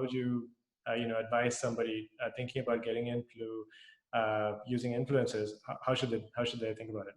would you, advise somebody thinking about getting into using influencers? How should they think about it?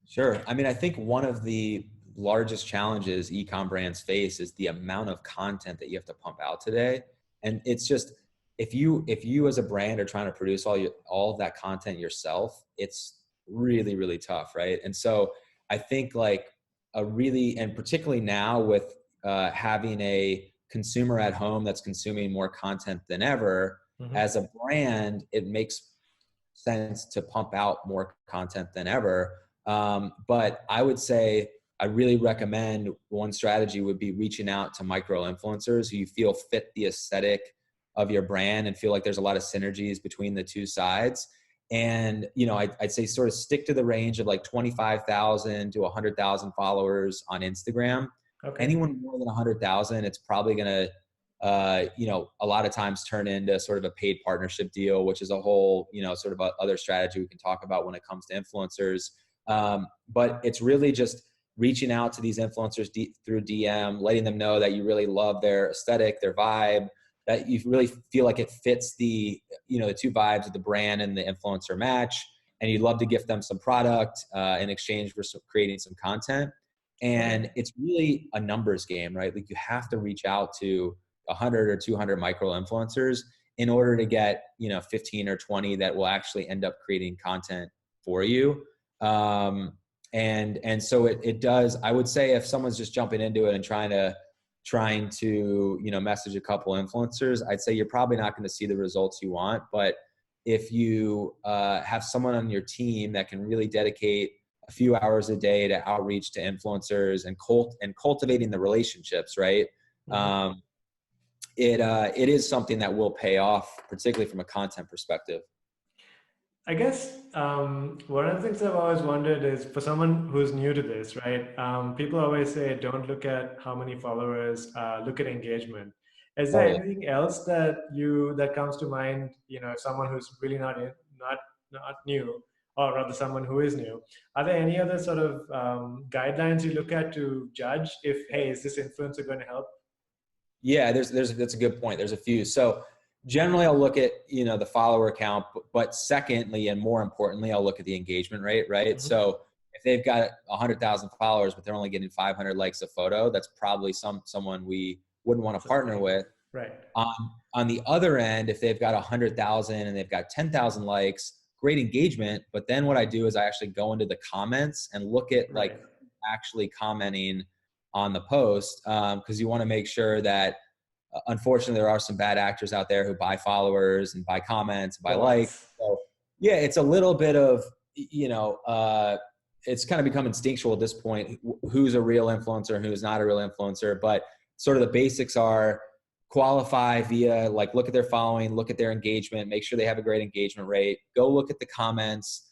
Sure. I mean, I think one of the largest challenges e-com brands face is the amount of content that you have to pump out today. And it's just, if you as a brand are trying to produce all of that content yourself, it's really, really tough, right? And so I think like and particularly now with having a consumer at home that's consuming more content than ever, Hmm. as a brand, it makes sense to pump out more content than ever. But I would say I really recommend one strategy would be reaching out to micro influencers who you feel fit the aesthetic of your brand and feel like there's a lot of synergies between the two sides. And, I'd say sort of stick to the range of like 25,000 to 100,000 followers on Instagram. Okay. Anyone more than 100,000, it's probably going to a lot of times turn into sort of a paid partnership deal, which is a whole, sort of other strategy we can talk about when it comes to influencers. But it's really just reaching out to these influencers through DM, letting them know that you really love their aesthetic, their vibe, that you really feel like it fits the two vibes of the brand and the influencer match. And you'd love to gift them some product in exchange for creating some content. Okay. And it's really a numbers game, right? Like you have to reach out to 100 or 200 micro influencers in order to get 15 or 20 that will actually end up creating content for you. And so it does. I would say if someone's just jumping into it and trying to message a couple influencers, I'd say you're probably not going to see the results you want. But if you have someone on your team that can really dedicate a few hours a day to outreach to influencers and cultivating the relationships, right? Hmm. It is something that will pay off, particularly from a content perspective. I guess one of the things I've always wondered is for someone who's new to this, right? People always say, don't look at how many followers, look at engagement. Is there Totally. anything else that comes to mind? If someone who's really not new, or rather someone who is new, are there any other sort of guidelines you look at to judge if, hey, is this influencer going to help? Yeah, that's a good point. There's a few. So generally I'll look at, the follower count, but secondly, and more importantly, I'll look at the engagement rate, right? Hmm. So if they've got 100,000 followers, but they're only getting 500 likes a photo, that's probably someone we wouldn't want to partner Something, with. right? On, on the other end, if they've got 100,000 and they've got 10,000 likes, great engagement. But then what I do is I actually go into the comments and look at like Right. actually commenting on the post, because you want to make sure that unfortunately there are some bad actors out there who buy followers and buy comments, buy likes. Bots. So yeah, it's a little bit of, it's kind of become instinctual at this point, who's a real influencer and who's not a real influencer. But sort of the basics are qualify via like, look at their following, look at their engagement, make sure they have a great engagement rate, go look at the comments.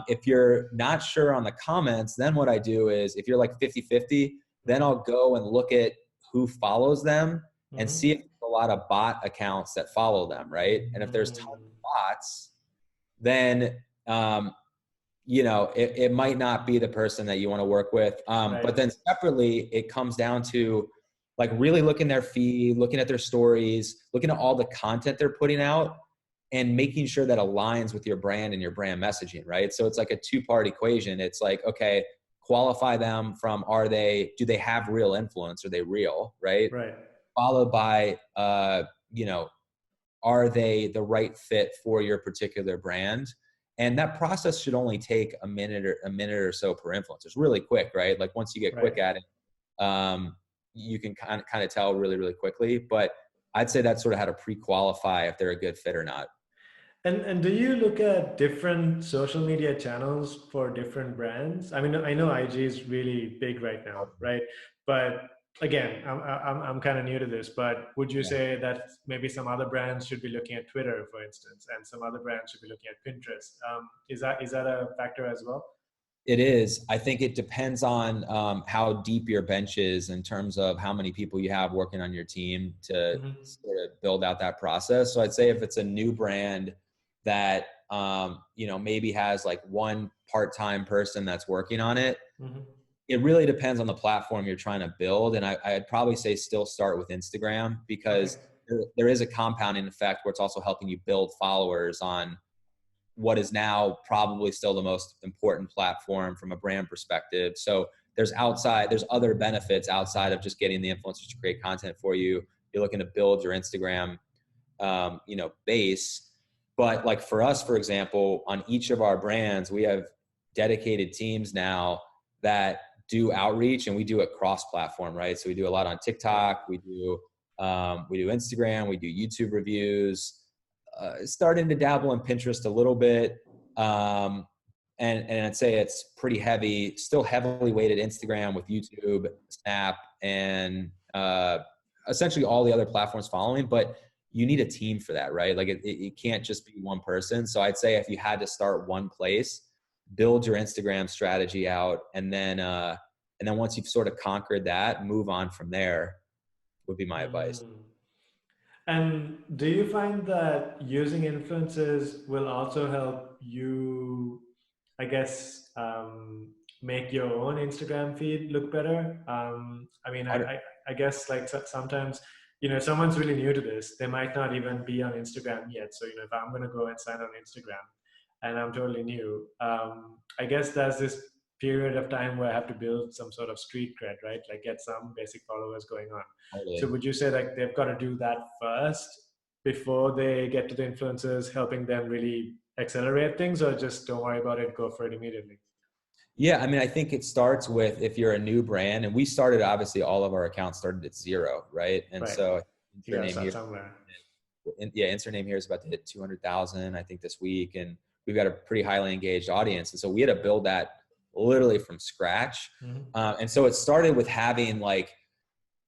If you're not sure on the comments, then what I do is if you're like 50-50, then Hmm. I'll go and look at who follows them and see if Hmm. there's a lot of bot accounts that follow them, right? And if there's tons Mm. of bots, then it might not be the person that you want to work with. Right. But then separately, it comes down to like really looking their feed, looking at their stories, looking at all the content they're putting out, and making sure that aligns with your brand and your brand messaging, right? So it's like a two-part equation. It's like, okay, qualify them from do they have real influence? Are they real, right? Right. Followed by, are they the right fit for your particular brand? And that process should only take a minute or so per influencer. It's really quick, right? Like once you get Right. quick at it, you can kind of tell really, really quickly. But I'd say that's sort of how to pre-qualify if they're a good fit or not. And do you look at different social media channels for different brands? I mean, I know IG is really big right now, right? But again, I'm kind of new to this, but would you Yeah. say that maybe some other brands should be looking at Twitter, for instance, and some other brands should be looking at Pinterest? Is that a factor as well? It is. I think it depends on how deep your bench is in terms of how many people you have working on your team to Hmm. sort of build out that process. So I'd say if it's a new brand that maybe has like one part-time person that's working on it, Hmm. it really depends on the platform you're trying to build. And I'd probably say still start with Instagram Okay. because there is a compounding effect where it's also helping you build followers on what is now probably still the most important platform from a brand perspective. So there's other benefits outside of just getting the influencers to create content for you. You're looking to build your Instagram, base. But like for us, for example, on each of our brands, we have dedicated teams now that do outreach, and we do it cross-platform, right? So we do a lot on TikTok, we do Instagram, we do YouTube reviews, starting to dabble in Pinterest a little bit. And I'd say it's pretty heavy, still heavily weighted Instagram with YouTube, Snap, and essentially all the other platforms following. But you need a team for that, right? Like it can't just be one person. So I'd say if you had to start one place, build your Instagram strategy out, and then once you've sort of conquered that, move on from there, would be my advice. Mm. And do you find that using influencers will also help you, I guess, make your own Instagram feed look better? I mean, I guess like sometimes, if someone's really new to this, they might not even be on Instagram yet. So, if I'm going to go and sign on Instagram and I'm totally new, I guess there's this period of time where I have to build some sort of street cred, right? Like get some basic followers going on. So Totally. would you say like they've got to do that first before they get to the influencers, helping them really accelerate things, or just don't worry about it, go for it immediately? Yeah, I mean, I think it starts with if you're a new brand, and we started, obviously all of our accounts started at zero, right? And Right. so You got to name start here, somewhere. Insert name here is about to hit 200,000, I think, this week, and we've got a pretty highly engaged audience, and so we had to build that literally from scratch. Hmm. And so it started with having like,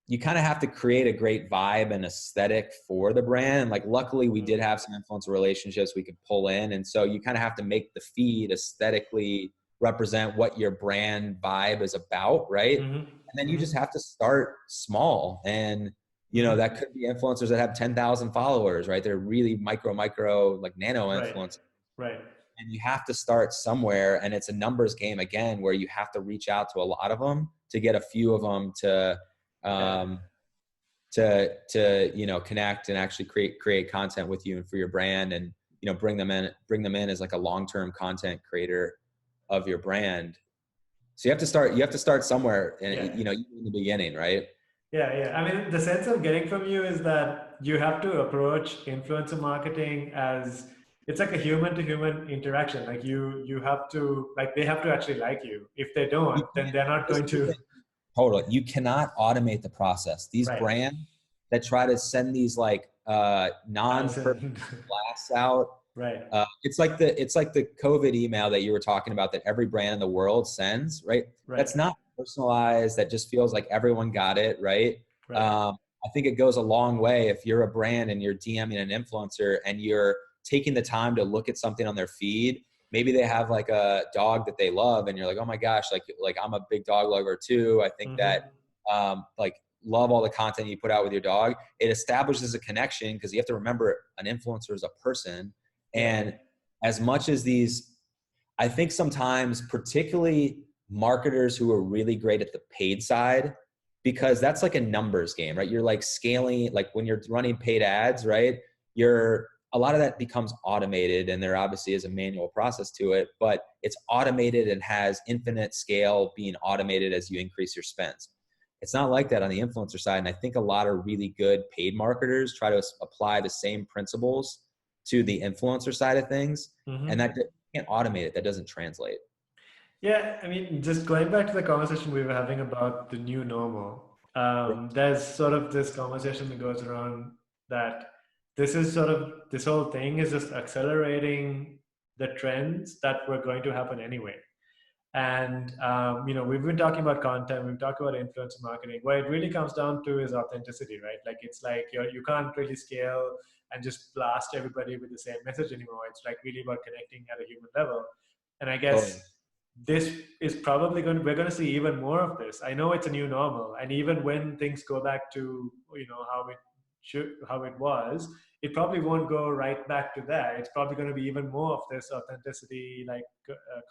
you kind of have to create a great vibe and aesthetic for the brand. Like, luckily we did have some influencer relationships we could pull in. And so you kind of have to make the feed aesthetically represent what your brand vibe is about. Right. Hmm. And then you Hmm. just have to start small. And, that Hmm. could be influencers that have 10,000 followers, right? They're really micro, like nano Right. influencers. Right. And you have to start somewhere. And it's a numbers game again, where you have to reach out to a lot of them to get a few of them to, Yeah. um, connect and actually create content with you and for your brand, and bring them in as like a long-term content creator of your brand. So you have to start somewhere, and Yeah. in the beginning, right? Yeah, yeah. I mean, the sense I'm getting from you is that you have to approach influencer marketing as it's like a human to human interaction. Like you have to like they have to actually like you. If they You don't, then can't, they're not this going is the to. thing. Totally. You cannot automate the process. These Right. brands that try to send these like non-personal Thousand. blasts out. Right. It's like the COVID email that you were talking about that every brand in the world sends, right? Right. That's not personalized. That just feels like everyone got it, right? Right. I think it goes a long way if you're a brand and you're DMing an influencer and you're taking the time to look at something on their feed. Maybe they have like a dog that they love, and you're like, oh my gosh, like I'm a big dog lover too. I think that Hmm. like love all the content you put out with your dog. It establishes a connection because you have to remember an influencer is a person. Yeah. And as much as these, I think sometimes, particularly marketers who are really great at the paid side, because that's like a numbers game, right? You're like scaling, like when you're running paid ads, right? A lot of that becomes automated, and there obviously is a manual process to it, but it's automated and has infinite scale being automated as you increase your spends. It's not like that on the influencer side. And I think a lot of really good paid marketers try to apply the same principles to the influencer side of things. And Hmm. that you can't automate it. That doesn't translate. Yeah, I mean, just going back to the conversation we were having about the new normal, there's sort of this conversation that goes around that this whole thing is just accelerating the trends that were going to happen anyway. And we've been talking about content, we've talked about influencer marketing. What it really comes down to is authenticity, right? Like it's like you can't really scale and just blast everybody with the same message anymore. It's like really about connecting at a human level. And I guess Totally. this is probably we're going to see even more of this. I know it's a new normal, and even when things go back to how it was, it probably won't go right back to that. It's probably going to be even more of this authenticity like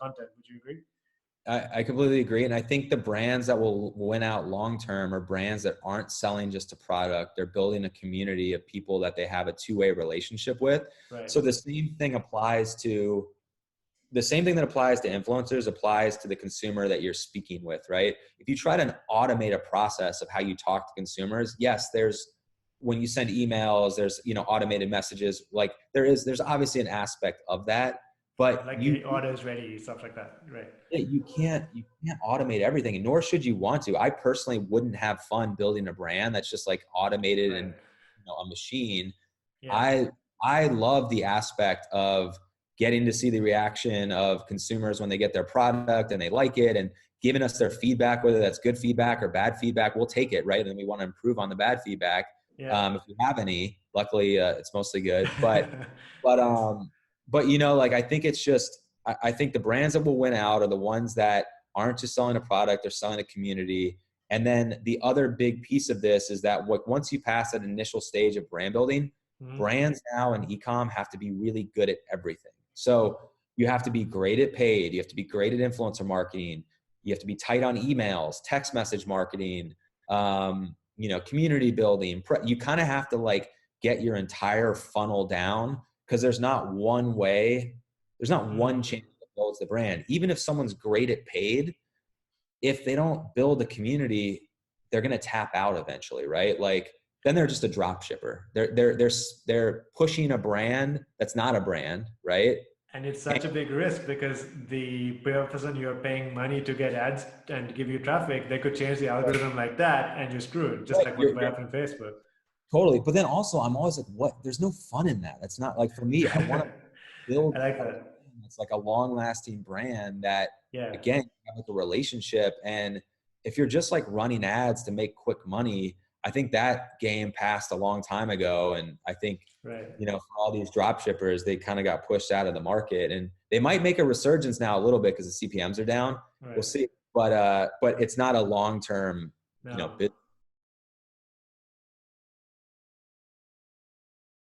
content. Would you agree? I completely agree. And I think the brands that will win out long term are brands that aren't selling just a product. They're building a community of people that they have a two-way relationship with. Right. So the same thing that applies to influencers applies to the consumer that you're speaking with, right? If you try to automate a process of how you talk to consumers, yes, when you send emails, there's, automated messages, like there's obviously an aspect of that, but Like getting orders ready, stuff like that. Right. you can't automate everything, and nor should you want to. I personally wouldn't have fun building a brand that's just like automated and Right. a machine. Yeah. I love the aspect of getting to see the reaction of consumers when they get their product and they like it, and giving us their feedback, whether that's good feedback or bad feedback. We'll take it, right? And we want to improve on the bad feedback. Yeah. If we have any, luckily it's mostly good, but Nice. like, I think it's just, I think the brands that will win out are the ones that aren't just selling a product, they're selling a community. And then the other big piece of this is that once you pass that initial stage of brand building, Mhm. brands now in e-com have to be really good at everything. So you have to be great at paid, you have to be great at influencer marketing, you have to be tight on emails, text message marketing, community building. You kind of have to like get your entire funnel down, because there's not one channel that builds the brand. Even if someone's great at paid, if they don't build a community, they're going to tap out eventually, right? Like, then they're just a drop shipper. They're pushing a brand that's not a brand, right? And it's And such a big risk because the person you're paying money to get ads and give you traffic, they could change the algorithm like that and you're screwed, just right, like what you're happened in Facebook. totally. But then also, I'm always like, what? There's no fun in that. That's not like, for me. I want to I build like a that. brand that's like a long lasting brand that, Yeah, again, you have like a relationship. And if you're just like running ads to make quick money, I think that game passed a long time ago. And I think, right, for all these drop shippers, they kind of got pushed out of the market, and they might make a resurgence now a little bit because the CPMs are down. We'll right. see. But it's not a long term, No. business